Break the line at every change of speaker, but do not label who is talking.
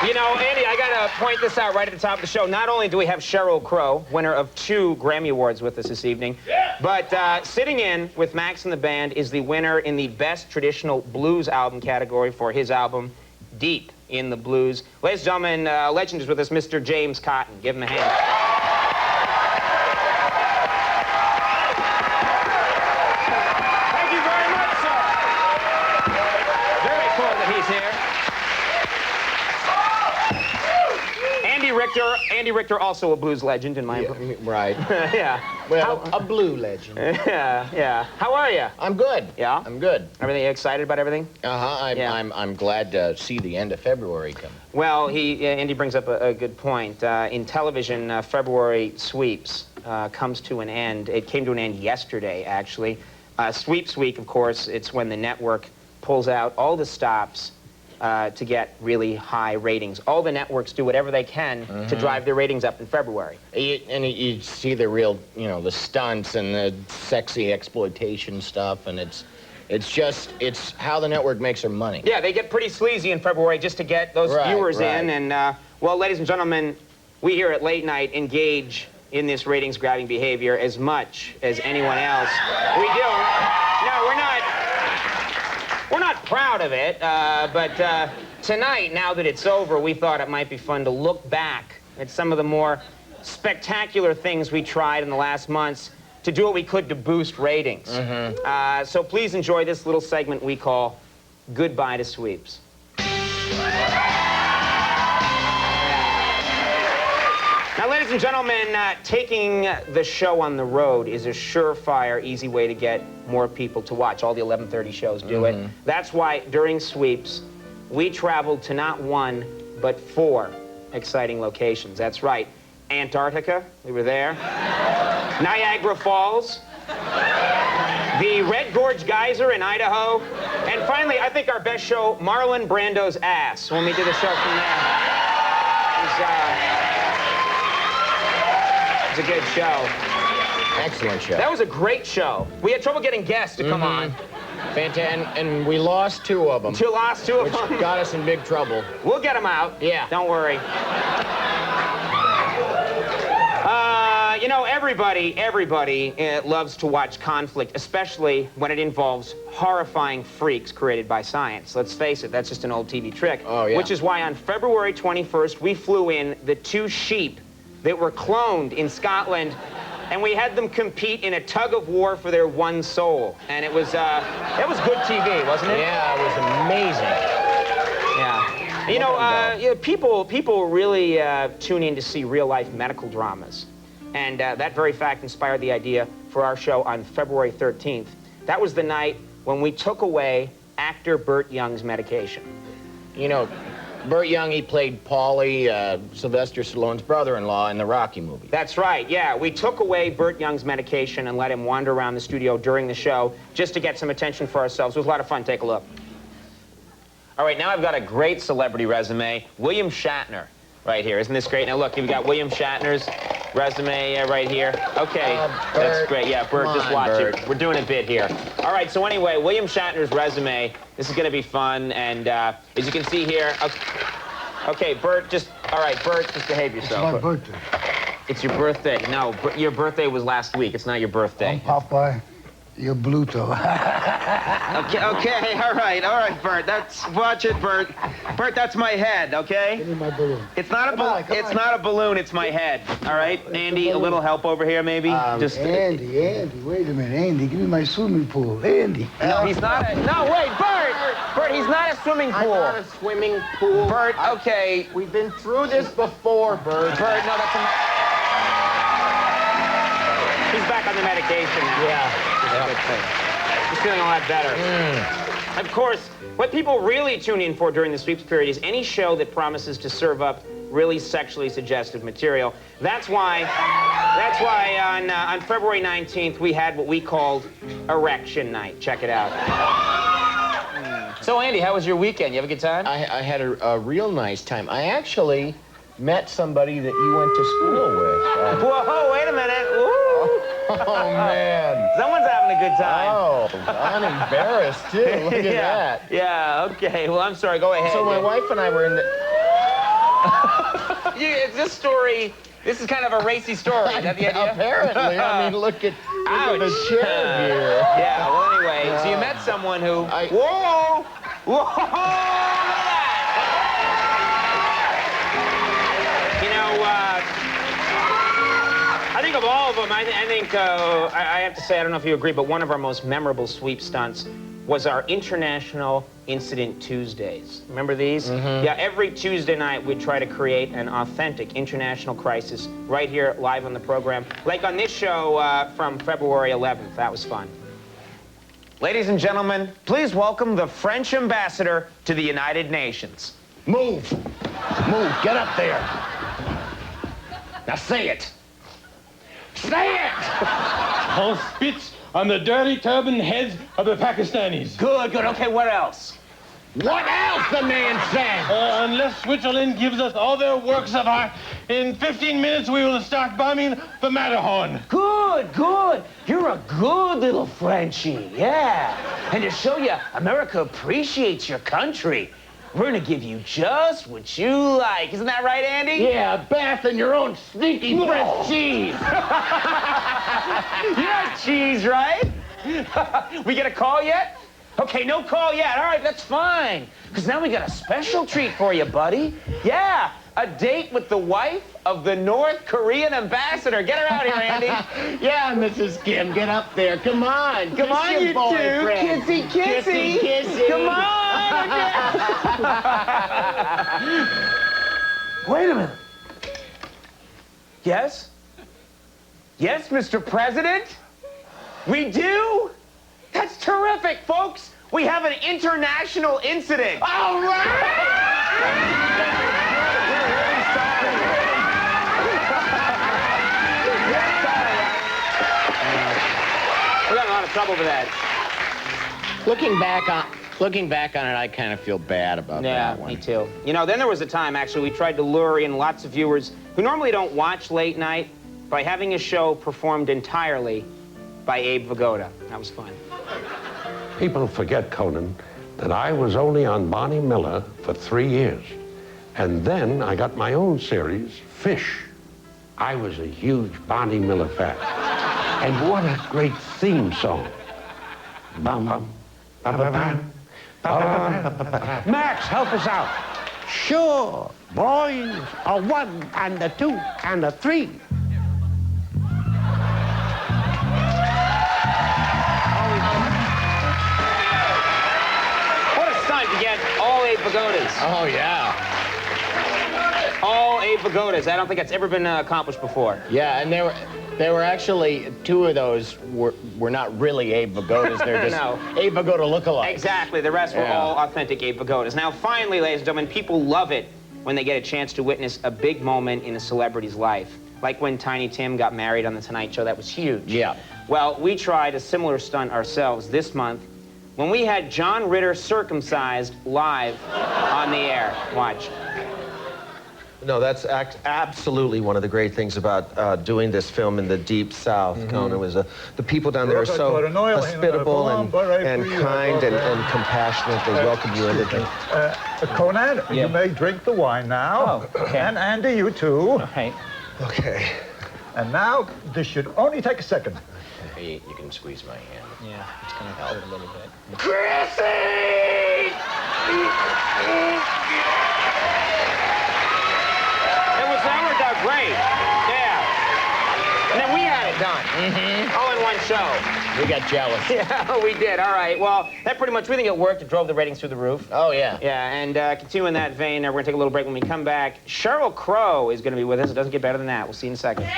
You know, Andy, I gotta point this out right at the top of the show. Not only do we have Sheryl Crow, winner of 2 Grammy Awards with us this evening, but sitting in with Max and the band is the winner in the Best Traditional Blues Album category for his album, Deep in the Blues. Ladies and gentlemen, legend is with us, Mr. James Cotton. Give him a hand. Thank you very much, sir. Very cool that he's here. Andy Richter, also a blues legend in my opinion.
Right.
Yeah.
Well, a blue legend.
Yeah. How are you?
I'm good.
Yeah?
I'm good.
Everything, you excited about everything?
I'm glad to see the end of February come.
Well, Andy brings up a good point. In television, February sweeps comes to an end. It came to an end yesterday, actually. Sweeps week, of course, it's when the network pulls out all the stops to get really high ratings. All the networks do whatever they can to drive their ratings up in February.
You see the real, the stunts and the sexy exploitation stuff, and it's how the network makes their money.
Yeah, they get pretty sleazy in February just to get those viewers in. And, well, ladies and gentlemen, we here at Late Night engage in this ratings-grabbing behavior as much as anyone else. We do. No, we're not proud of it, but tonight, now that it's over, we thought it might be fun to look back at some of the more spectacular things we tried in the last months to do what we could to boost ratings. So please enjoy this little segment we call Goodbye to Sweeps. Now, ladies and gentlemen, taking the show on the road is a surefire, easy way to get more people to watch. All the 11:30 shows do it. That's why, during Sweeps, we traveled to not 1, but 4 exciting locations. That's right. Antarctica, we were there. Niagara Falls. The Red Gorge Geyser in Idaho. And finally, I think our best show, Marlon Brando's ass, when we did the show from there. It was a good show.
Excellent show.
That was a great show. We had trouble getting guests to come on.
Fantastic, and we lost 2 of them.
Lost two of them.
Which got us in big trouble.
We'll get them out.
Yeah.
Don't worry. You know, everybody loves to watch conflict, especially when it involves horrifying freaks created by science. Let's face it, that's just an old TV trick.
Oh, yeah.
Which is why on February 21st, we flew in the 2 sheep that were cloned in Scotland, and we had them compete in a tug of war for their one soul. And it was good TV, wasn't it?
Yeah, it was amazing.
Yeah. You know, people really tune in to see real-life medical dramas. And that very fact inspired the idea for our show on February 13th. That was the night when we took away actor Burt Young's medication.
You know, Burt Young, he played Paulie, Sylvester Stallone's brother-in-law in the Rocky movie.
That's right, yeah. We took away Burt Young's medication and let him wander around the studio during the show just to get some attention for ourselves. It was a lot of fun. Take a look. All right, now I've got a great celebrity resume. William Shatner right here. Isn't this great? Now, look, you've got William Shatner's resume right here. Okay, that's great. Yeah, Burt, just watch it. We're doing a bit here. All right, so anyway, William Shatner's resume. This is going to be fun, and as you can see here, okay, Burt, just behave yourself.
It's my birthday.
It's your birthday. No, your birthday was last week. It's not your birthday.
I'm Popeye. You're Bluto.
Okay, all right, Burt. Watch it, Burt. Burt, that's my head, okay?
Give me my balloon.
It's not a balloon, it's my head. All right, Andy, a little help over here, maybe?
Andy, wait a minute. Andy, give me my swimming pool. Andy.
No, he's not no, wait, Burt! Burt, he's not a swimming pool.
I'm not a swimming pool.
Burt, okay.
We've been through this before, Burt.
Burt, no, that's he's back on the medication now.
Yeah.
Good thing. He's feeling a lot better. Of course, what people really tune in for during the sweeps period is any show that promises to serve up really sexually suggestive material. That's why on February 19th, we had what we called Erection Night. Check it out. So, Andy, how was your weekend? You have a good time?
I had a real nice time. I actually met somebody that you went to school with.
Whoa, wait a minute. Ooh.
Oh, man.
Someone's having a good time.
Oh, I'm embarrassed, too. Look at that.
Yeah, okay. Well, I'm sorry. Go ahead.
So my wife and I were in the...
This story, this is kind of a racy story. Is that the idea?
Apparently. I mean, look at the chair here.
Yeah, well, anyway, so you met someone who... Whoa! Whoa! Look at that! You know, I think of all of them, I have to say, I don't know if you agree, but one of our most memorable sweep stunts was our International Incident Tuesdays. Remember these? Mm-hmm. Yeah, every Tuesday night we'd try to create an authentic international crisis right here live on the program. Like on this show from February 11th. That was fun. Ladies and gentlemen, please welcome the French ambassador to the United Nations.
Move. Move. Get up there. Now say it. Say it!
I'll spit on the dirty turban heads of the Pakistanis.
Good, good. Okay, what else?
What else, the man said?
Unless Switzerland gives us all their works of art, in 15 minutes we will start bombing the Matterhorn.
Good, good. You're a good little Frenchie, yeah. And to show you America appreciates your country, we're gonna give you just what you like. Isn't that right, Andy?
Yeah, bath in your own stinky French cheese.
You have cheese, right? We get a call yet? Okay, no call yet. All right, that's fine. Because now we got a special treat for you, buddy. Yeah, a date with the wife of the North Korean ambassador. Get her out here, Andy.
Yeah, Mrs. Kim, get up there. Come on.
Come on, you two.
Boyfriend.
Kissy, kissy.
Kissy, kissy.
Come on. Wait a minute. Yes? Yes, Mr. President? We do? That's terrific, folks. We have an international incident. All right! We're having a lot of trouble with that.
Looking back on it, I kind of feel bad about that one.
Yeah, me too. You know, then there was a time, actually, we tried to lure in lots of viewers who normally don't watch late night by having a show performed entirely by Abe Vigoda. That was fun.
People forget, Conan, that I was only on Barney Miller for 3 years. And then I got my own series, Fish. I was a huge Barney Miller fan. And what a great theme song. Bum, bum, ba, ba, bam. Max, help us out. Sure, boys, a 1 and a 2 and a 3.
What a stunt to get all Abe Vigodas.
Oh, yeah.
All Abe Vigodas. I don't think that's ever been accomplished before.
Yeah, and there were actually 2 of those were not really Abe Vigodas. They're just
No.
Abe Vigoda lookalikes.
Exactly. The rest were all authentic Abe Vigodas. Now, finally, ladies and gentlemen, people love it when they get a chance to witness a big moment in a celebrity's life. Like when Tiny Tim got married on The Tonight Show. That was huge.
Yeah.
Well, we tried a similar stunt ourselves this month when we had John Ritter circumcised live on the air. Watch.
No, that's absolutely one of the great things about doing this film in the Deep South, Conan, was the people down there are so hospitable and kind and compassionate. They welcome you into things.
Conan, you may drink the wine now.
Oh, okay.
And Andy, you too.
Right.
Okay.
And now, this should only take a second.
Hey, you can squeeze my hand.
Yeah, it's going to help a little bit.
Chrissy!
That worked out great. Yeah. And then we had it done. All in one show.
We got jealous.
Yeah, we did. All right. Well, that pretty much, we think it worked. It drove the ratings through the roof.
Oh, yeah.
Yeah, and continuing that vein, we're going to take a little break. When we come back, Sheryl Crow is going to be with us. It doesn't get better than that. We'll see you in a second.